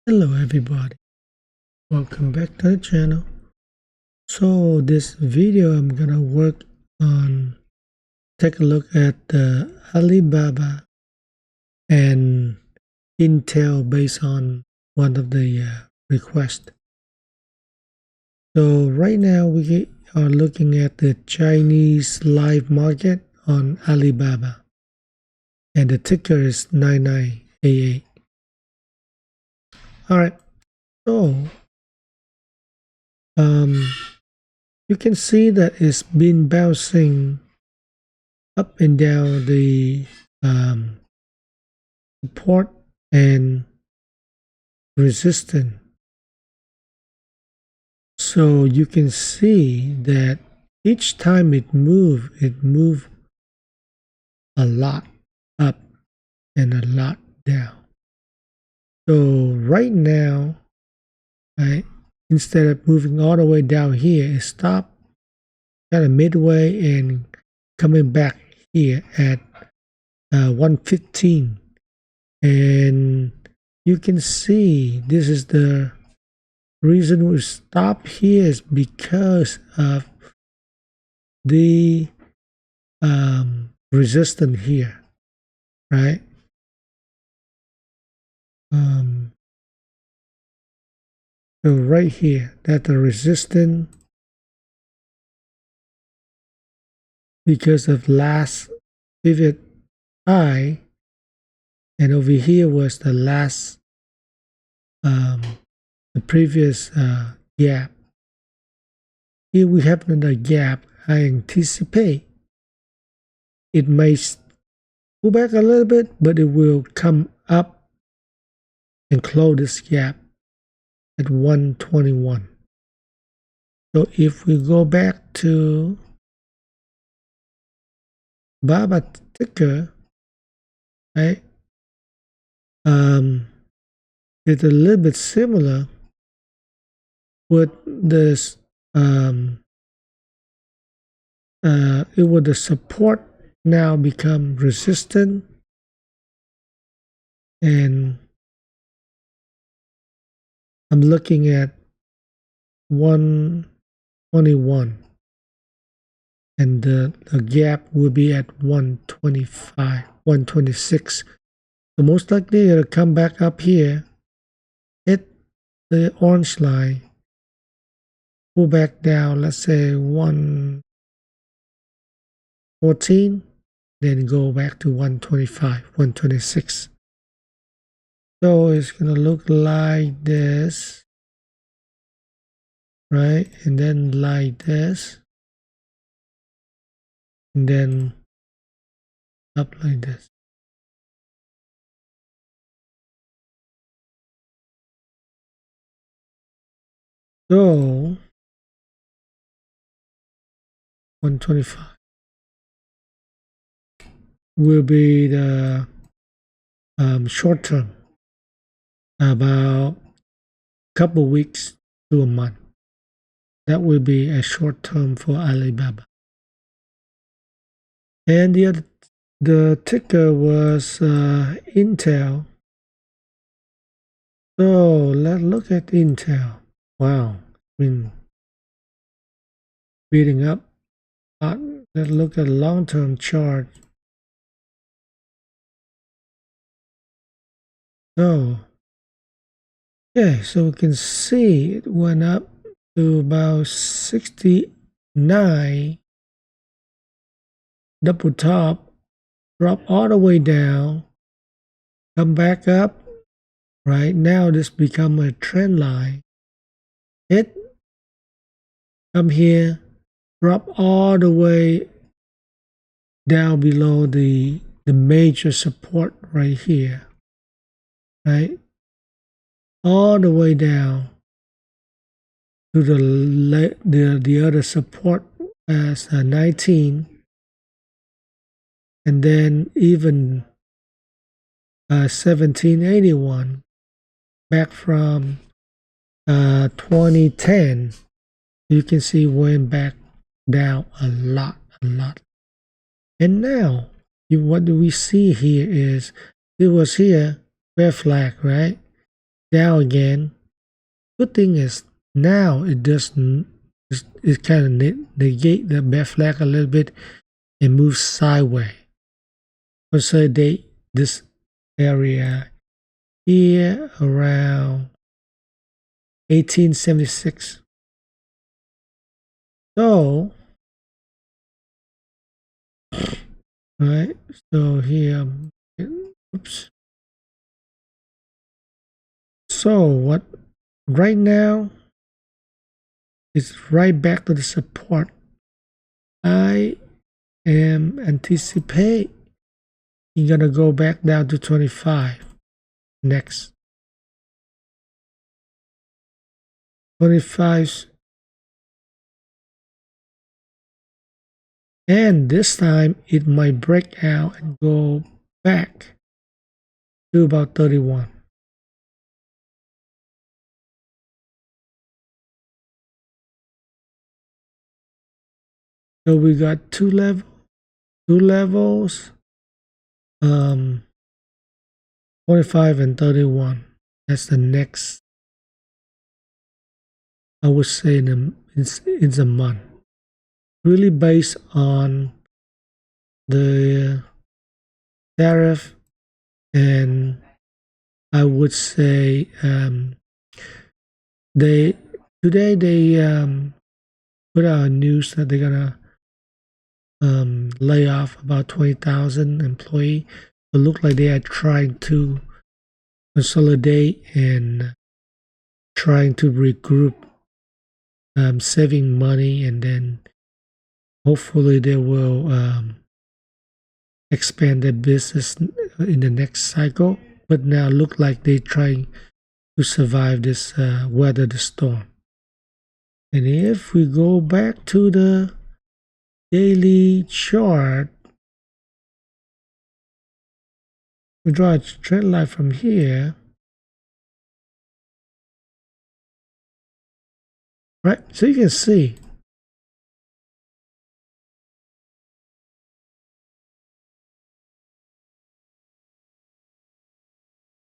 Hello everybody, welcome back to the channel. So this video I'm gonna work on, take a look at the Alibaba and Intel based on one of the requests. So right now we are looking at the Chinese live market on Alibaba and the ticker is 9988. Alright, so you can see that it's been bouncing up and down the support and resistance. So you can see that each time it moved a lot up and a lot down. So right now, right, instead of moving all the way down here, it stopped kind of midway and coming back here at 115. And you can see this is the reason we stop here is because of the resistance here, right? So right here, that's the resistance because of last pivot high, and over here was the last the previous gap. Here we have another gap. I anticipate it may pull back a little bit, but it will come up and close this gap at 121. So if we go back to BABA ticker, right? It's a little bit similar with this. It would the support now become resistant, and I'm looking at 121, and the gap will be at 125, 126. So most likely it'll come back up here, hit the orange line, pull back down, let's say 114, then go back to 125, 126. So it's gonna look like this, right? And then like this, and then up like this. So 125 will be the short term, about a couple weeks to a month. That will be a short term for Alibaba. And the ticker was Intel. So let's look at Intel. Wow, been beating up. Let's look at long-term chart. So okay, so we can see it went up to about 69, double top, drop all the way down, come back up. Right now this become a trend line. Hit, come here, drop all the way down below the major support right here, right? All the way down to the other support as 19, and then even 1781 back from 2010. You can see went back down a lot. And now what do we see here is it was here, red flag, right? down again. Good thing is now it doesn't. It kind of negate the bear flag a little bit and move sideways. Consolidate this area here around 1876. So, right. So here, oops. So what? Right now, it's right back to the support. I am anticipate you're gonna go back down to 25 next. 25, and this time it might break out and go back to about 31. So we got two levels, 25 and 31. That's the next, I would say, it's a month. Really based on the tariff, and I would say they put out news that they're gonna lay off about 20,000 employees. It looked like they are trying to consolidate and trying to regroup, saving money, and then hopefully they will expand their business in the next cycle. But now look like they're trying to survive this, weather the storm. And if we go back to the daily chart, we draw a trend line from here, right? So you can see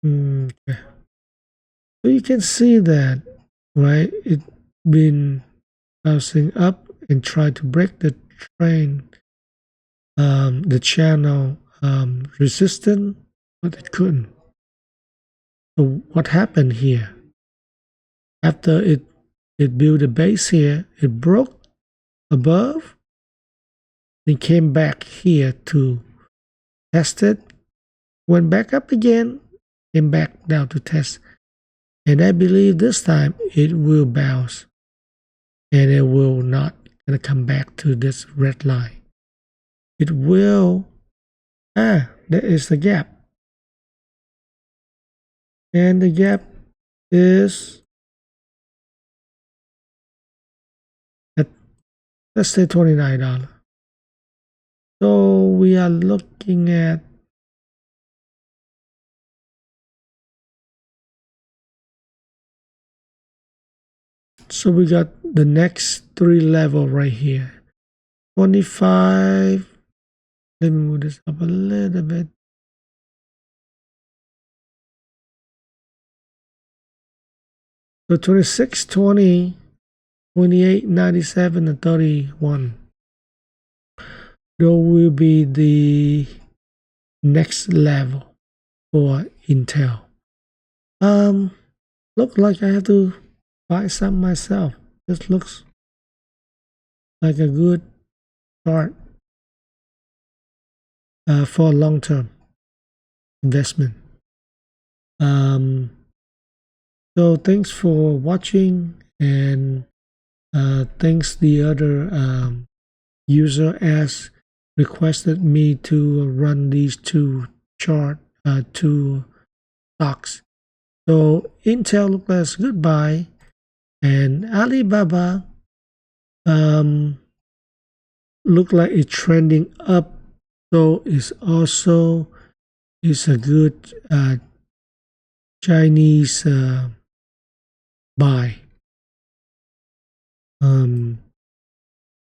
okay. So you can see that, right? It been bouncing up and try to break the trend, the channel resistance, but it couldn't. So what happened here? After it built a base here, it broke above, and came back here to test it, went back up again, came back down to test. And I believe this time it will bounce, and it will not gonna come back to this red line. It will, there is the gap. And the gap is at, let's say, $29. So we are looking at so we got the next three level right here. 25. Let me move this up a little bit. So 26, 20, 28, 97, and 31. That will be the next level for Intel. Look like I have to buy some myself. This looks like a good start for long-term investment. So thanks for watching, and thanks the other user as requested me to run these two stocks. So Intel looks like goodbye, and Alibaba look like it's trending up, so it's also a good Chinese buy.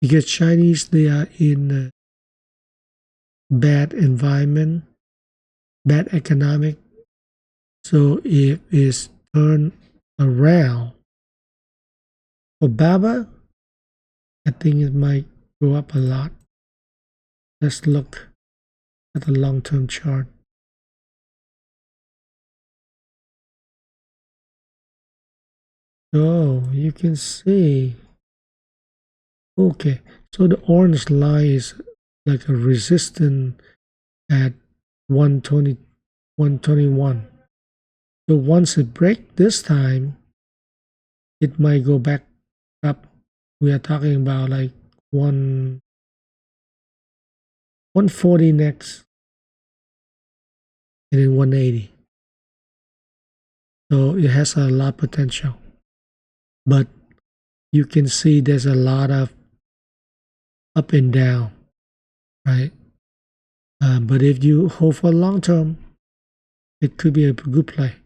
Because Chinese, they are in a bad environment, bad economic. So if it's turn around. For BABA, I think it might go up a lot. Let's look at the long-term chart. So you can see, okay, so the orange line is like a resistance at 120, 121. So once it breaks this time, it might go back up. We are talking about like 140 next, and then 180. So it has a lot of potential. But you can see there's a lot of up and down, right? But if you hold for long term, it could be a good play.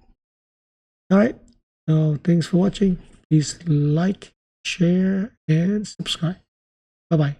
All right. So thanks for watching. Please like, share, and subscribe. Bye-bye.